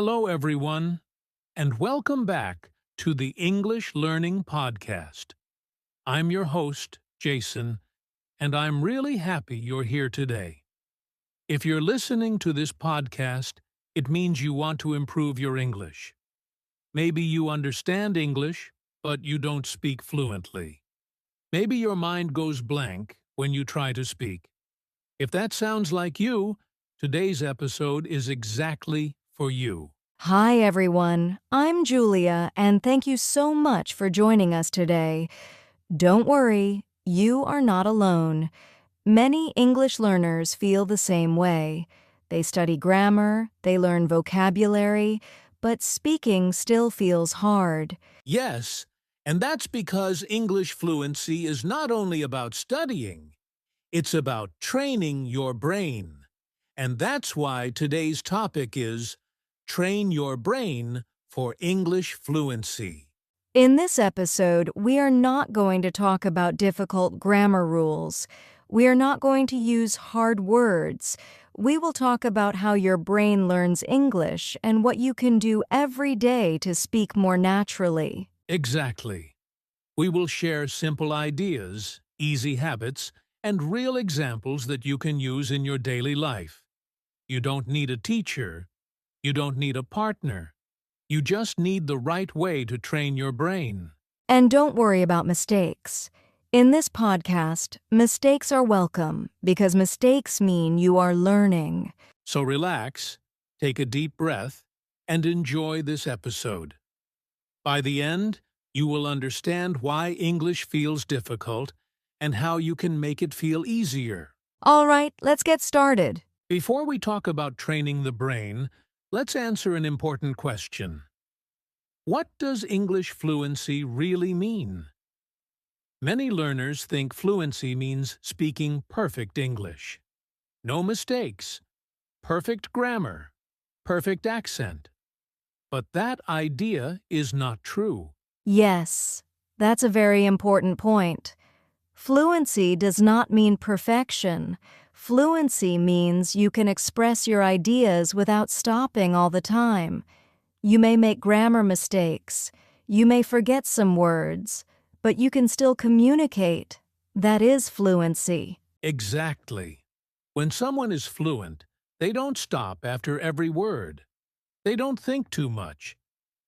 Hello, everyone, and welcome back to the English Learning Podcast. I'm your host, Jason, and I'm really happy you're here today. If you're listening to this podcast, it means you want to improve your English. Maybe you understand English, but you don't speak fluently. Maybe your mind goes blank when you try to speak. If that sounds like you, today's episode is exactly for you. Hi, everyone. I'm Julia, and thank you so much for joining us today. Don't worry, you are not alone. Many English learners feel the same way. They study grammar, they learn vocabulary, but speaking still feels hard. Yes, and that's because English fluency is not only about studying, it's about training your brain. And that's why today's topic is Train Your Brain for English Fluency. In this episode, we are not going to talk about difficult grammar rules. We are not going to use hard words. We will talk about how your brain learns English and what you can do every day to speak more naturally. Exactly. We will share simple ideas, easy habits, and real examples that you can use in your daily life. You don't need a teacher. You don't need a partner. You just need the right way to train your brain. And don't worry about mistakes. In this podcast, mistakes are welcome because mistakes mean you are learning. So relax, take a deep breath, and enjoy this episode. By the end, you will understand why English feels difficult and how you can make it feel easier. All right, let's get started. Before we talk about training the brain, let's answer an important question. What does English fluency really mean? Many learners think fluency means speaking perfect English. No mistakes, perfect grammar, perfect accent. But that idea is not true. Yes, that's a very important point. Fluency does not mean perfection. Fluency means you can express your ideas without stopping all the time. You may make grammar mistakes. You may forget some words, but you can still communicate. That is fluency. Exactly. When someone is fluent, they don't stop after every word. They don't think too much.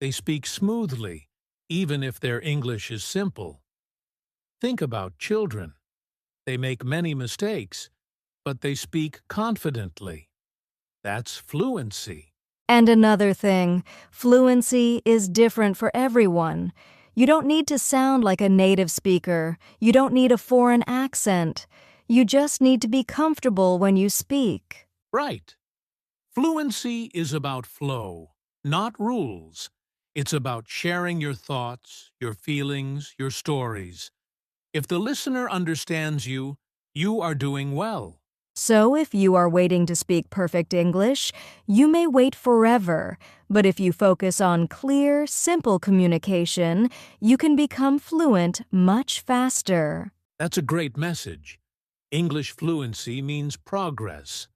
They speak smoothly, even if their English is simple. Think about children. They make many mistakes, but they speak confidently. That's fluency. And another thing, fluency is different for everyone. You don't need to sound like a native speaker. You don't need a foreign accent. You just need to be comfortable when you speak. Right. Fluency is about flow, not rules. It's about sharing your thoughts, your feelings, your stories. If the listener understands you, you are doing well. So if you are waiting to speak perfect English, you may wait forever. But if you focus on clear, simple communication, you can become fluent much faster. That's a great message. English fluency means progress,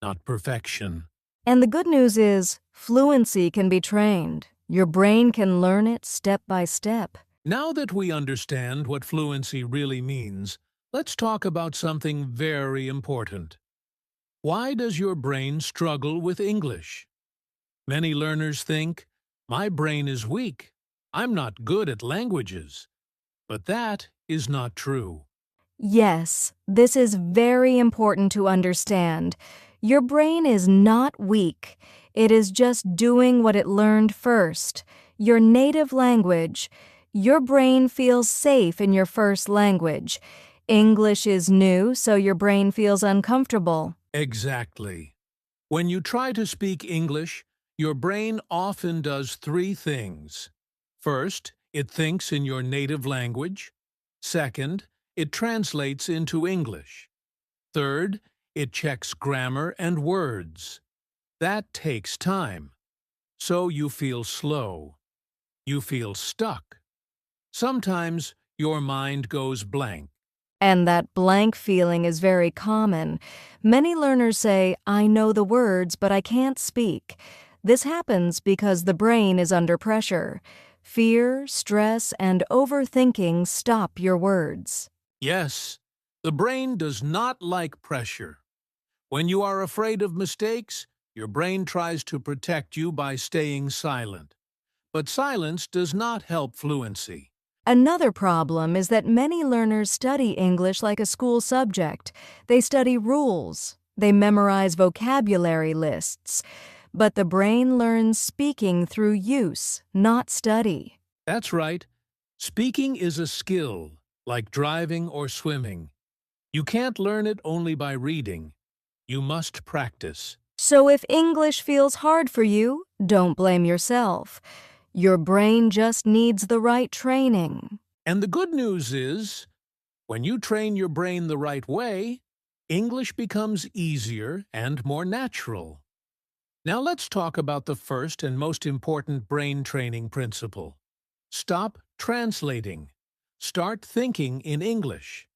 not perfection. And the good news is, fluency can be trained. Your brain can learn it step by step. Now that we understand what fluency really means, let's talk about something very important. Why does your brain struggle with English? Many learners think, my brain is weak. I'm not good at languages. But that is not true. Yes, this is very important to understand. Your brain is not weak. It is just doing what it learned first. Your native language. Your brain feels safe in your first language. English is new, so your brain feels uncomfortable. Exactly. When you try to speak English, your brain often does three things. First, it thinks in your native language. Second, it translates into English. Third, it checks grammar and words. That takes time. So you feel slow. You feel stuck. Sometimes your mind goes blank. And that blank feeling is very common. Many learners say, I know the words, but I can't speak. This happens because the brain is under pressure. Fear, stress, and overthinking stop your words. Yes, the brain does not like pressure. When you are afraid of mistakes, your brain tries to protect you by staying silent. But silence does not help fluency. Another problem is that many learners study English like a school subject. They study rules. They memorize vocabulary lists. But the brain learns speaking through use, not study. That's right. Speaking is a skill, like driving or swimming. You can't learn it only by reading. You must practice. So if English feels hard for you, don't blame yourself. Your brain just needs the right training. And the good news is, when you train your brain the right way, English becomes easier and more natural. Now let's talk about the first and most important brain training principle. Stop translating. Start thinking in English.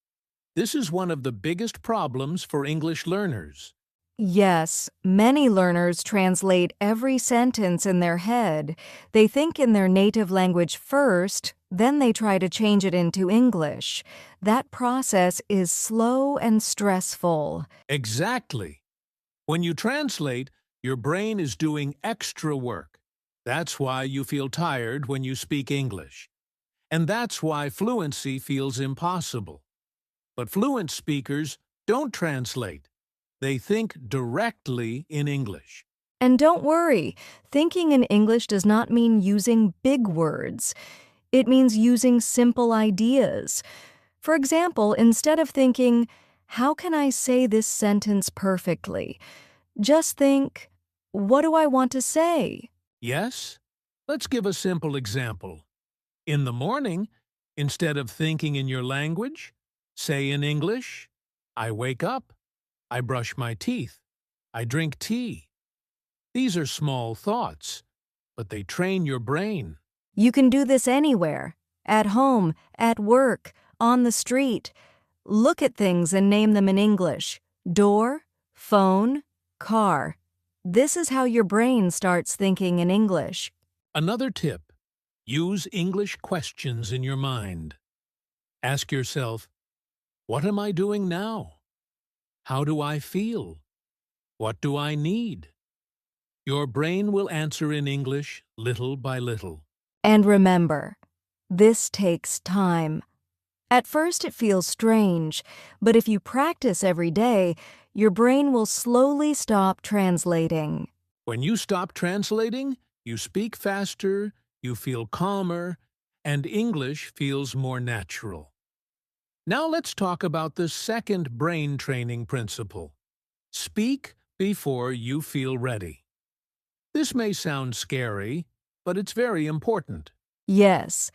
This is one of the biggest problems for English learners. Yes, many learners translate every sentence in their head. They think in their native language first, then they try to change it into English. That process is slow and stressful. Exactly. When you translate, your brain is doing extra work. That's why you feel tired when you speak English. And that's why fluency feels impossible. But fluent speakers don't translate. They think directly in English. And don't worry, thinking in English does not mean using big words. It means using simple ideas. For example, instead of thinking, how can I say this sentence perfectly? Just think, what do I want to say? Yes? Let's give a simple example. In the morning, instead of thinking in your language, say in English, I wake up, I brush my teeth, I drink tea. These are small thoughts, but they train your brain. You can do this anywhere, at home, at work, on the street. Look at things and name them in English. Door, phone, car. This is how your brain starts thinking in English. Another tip, use English questions in your mind. Ask yourself, what am I doing now? How do I feel? What do I need? Your brain will answer in English little by little. And remember, this takes time. At first it feels strange, but if you practice every day, your brain will slowly stop translating. When you stop translating, you speak faster, you feel calmer, and English feels more natural. Now let's talk about the second brain training principle. Speak before you feel ready. This may sound scary, but it's very important. Yes,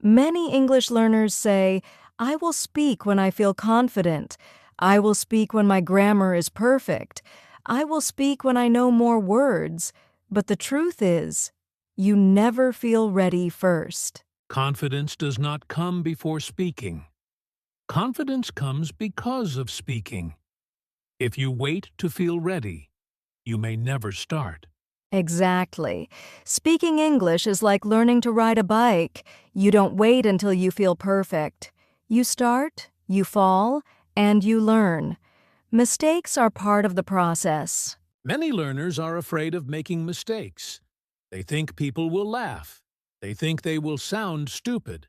many English learners say, I will speak when I feel confident. I will speak when my grammar is perfect. I will speak when I know more words. But the truth is, you never feel ready first. Confidence does not come before speaking. Confidence comes because of speaking. If you wait to feel ready, you may never start. Exactly. Speaking English is like learning to ride a bike. You don't wait until you feel perfect. You start, you fall, and you learn. Mistakes are part of the process. Many learners are afraid of making mistakes. They think people will laugh. They think they will sound stupid.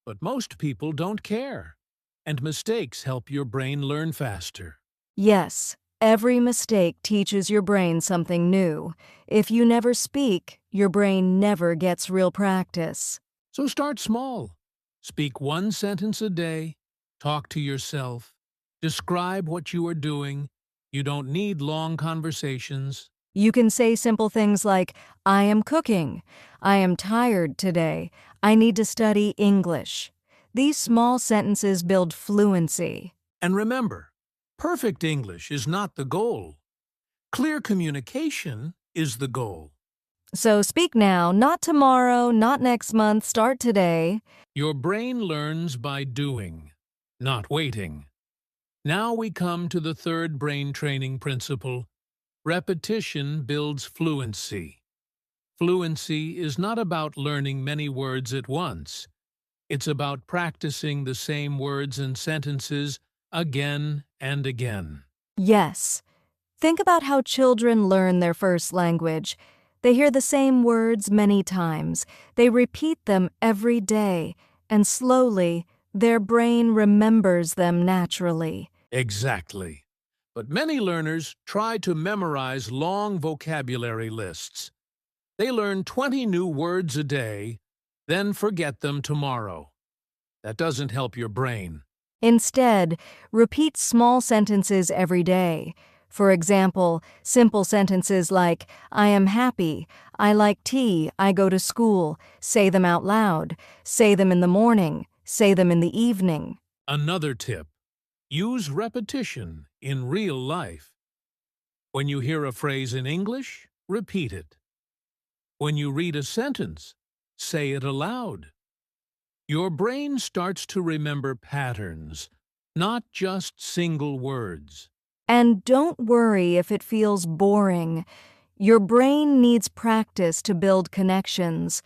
But most people don't care. And mistakes help your brain learn faster. Yes, every mistake teaches your brain something new. If you never speak, your brain never gets real practice. So start small. Speak one sentence a day. Talk to yourself. Describe what you are doing. You don't need long conversations. You can say simple things like, I am cooking. I am tired today. I need to study English. These small sentences build fluency. And remember, perfect English is not the goal. Clear communication is the goal. So speak now, not tomorrow, not next month, start today. Your brain learns by doing, not waiting. Now we come to the third brain training principle. Repetition builds fluency. Fluency is not about learning many words at once. It's about practicing the same words and sentences again and again. Yes. Think about how children learn their first language. They hear the same words many times. They repeat them every day, and slowly, their brain remembers them naturally. Exactly. But many learners try to memorize long vocabulary lists. They learn 20 new words a day, then forget them tomorrow. That doesn't help your brain. Instead, repeat small sentences every day. For example, simple sentences like, I am happy, I like tea, I go to school. Say them out loud. Say them in the morning. Say them in the evening. Another tip: use repetition in real life. When you hear a phrase in English, repeat it. When you read a sentence, say it aloud. Your brain starts to remember patterns, not just single words. And don't worry if it feels boring. Your brain needs practice to build connections.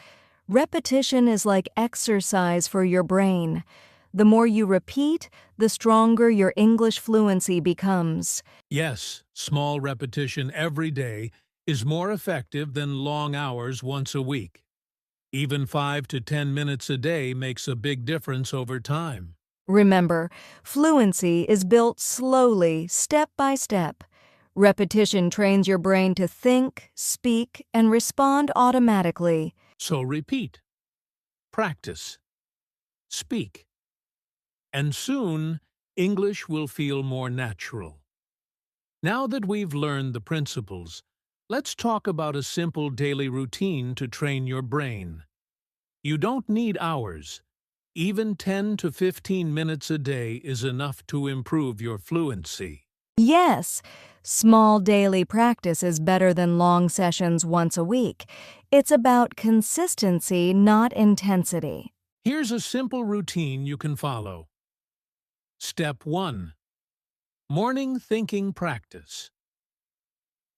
Repetition is like exercise for your brain. The more you repeat, the stronger your English fluency becomes. Yes, small repetition every day is more effective than long hours once a week. Even 5 to 10 minutes a day makes a big difference over time. Remember, fluency is built slowly, step by step. Repetition trains your brain to think, speak, and respond automatically. So repeat, practice, speak, and soon English will feel more natural. Now that we've learned the principles, let's talk about a simple daily routine to train your brain. You don't need hours. Even 10 to 15 minutes a day is enough to improve your fluency. Yes, small daily practice is better than long sessions once a week. It's about consistency, not intensity. Here's a simple routine you can follow. Step 1. Morning thinking practice.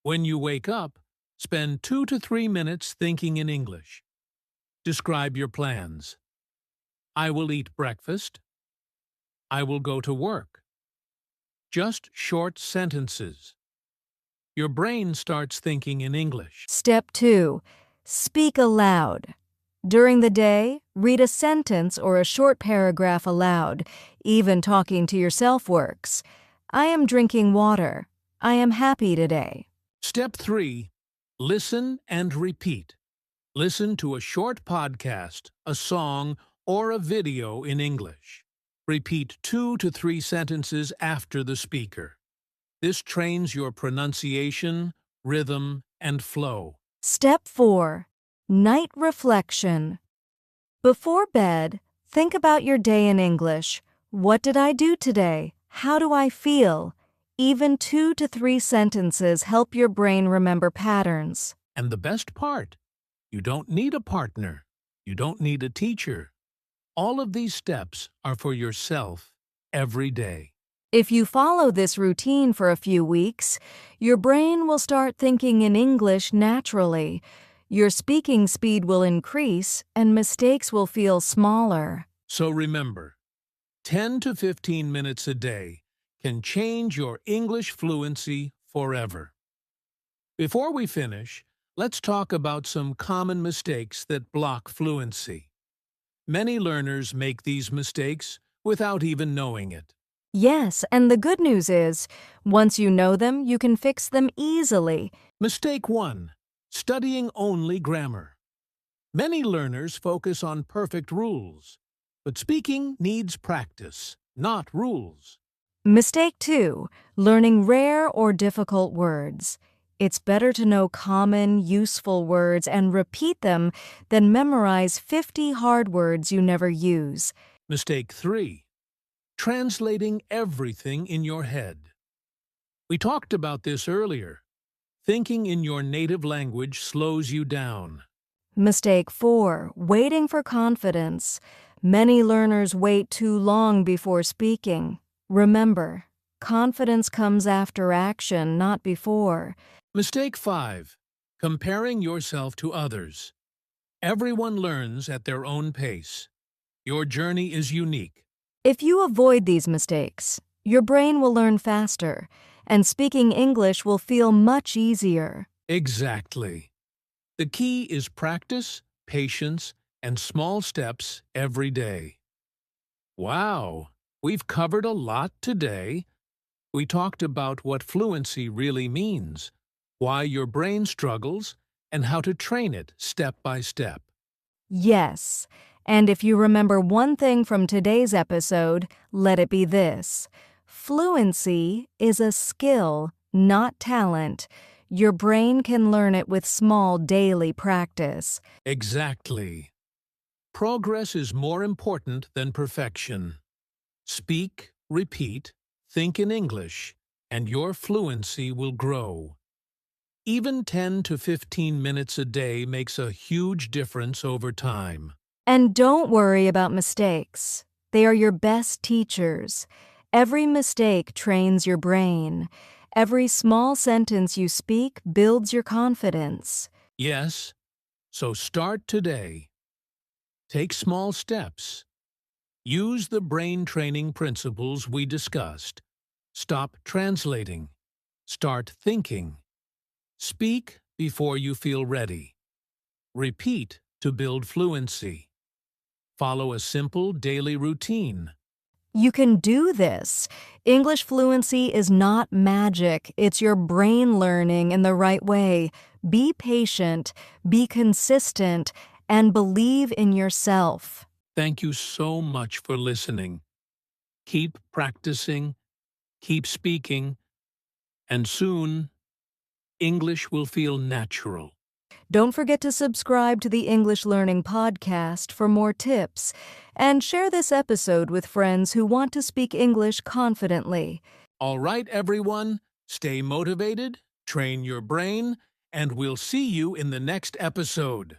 When you wake up, spend 2 to 3 minutes thinking in English. Describe your plans. I will eat breakfast. I will go to work. Just short sentences. Your brain starts thinking in English. Step 2. Speak aloud. During the day, read a sentence or a short paragraph aloud. Even talking to yourself works. I am drinking water. I am happy today. Step 3. Listen and repeat. Listen to a short podcast, a song, or a video in English. Repeat 2 to 3 sentences after the speaker. This trains your pronunciation, rhythm, and flow. Step 4. Night reflection. Before bed, think about your day in English. What did I do today? How do I feel? Even 2 to 3 sentences help your brain remember patterns. And the best part, you don't need a partner. You don't need a teacher. All of these steps are for yourself every day. If you follow this routine for a few weeks, your brain will start thinking in English naturally. Your speaking speed will increase and mistakes will feel smaller. So remember, 10 to 15 minutes a day can change your English fluency forever. Before we finish, let's talk about some common mistakes that block fluency. Many learners make these mistakes without even knowing it. Yes, and the good news is, once you know them, you can fix them easily. Mistake 1. Studying only grammar. Many learners focus on perfect rules, but speaking needs practice, not rules. Mistake 2. Learning rare or difficult words. It's better to know common, useful words and repeat them than memorize 50 hard words you never use. Mistake 3. Translating everything in your head. We talked about this earlier. Thinking in your native language slows you down. Mistake 4. Waiting for confidence. Many learners wait too long before speaking. Remember, confidence comes after action, not before. Mistake 5. Comparing yourself to others. Everyone learns at their own pace. Your journey is unique. If you avoid these mistakes, your brain will learn faster, and speaking English will feel much easier. Exactly. The key is practice, patience, and small steps every day. Wow, we've covered a lot today. We talked about what fluency really means, why your brain struggles, and how to train it step by step. Yes, and if you remember one thing from today's episode, let it be this. Fluency is a skill, not talent. Your brain can learn it with small daily practice. Exactly. Progress is more important than perfection. Speak, repeat, think in English, and your fluency will grow. Even 10 to 15 minutes a day makes a huge difference over time. And don't worry about mistakes. They are your best teachers. Every mistake trains your brain. Every small sentence you speak builds your confidence. Yes, so start today. Take small steps. Use the brain training principles we discussed. Stop translating. Start thinking. Speak before you feel ready. Repeat to build fluency. Follow a simple daily routine. You can do this. English fluency is not magic. It's your brain learning in the right way. Be patient, be consistent, and believe in yourself. Thank you so much for listening. Keep practicing, keep speaking, and soon English will feel natural. Don't forget to subscribe to the English Learning Podcast for more tips, and share this episode with friends who want to speak English confidently. All right, everyone, stay motivated, train your brain, and we'll see you in the next episode.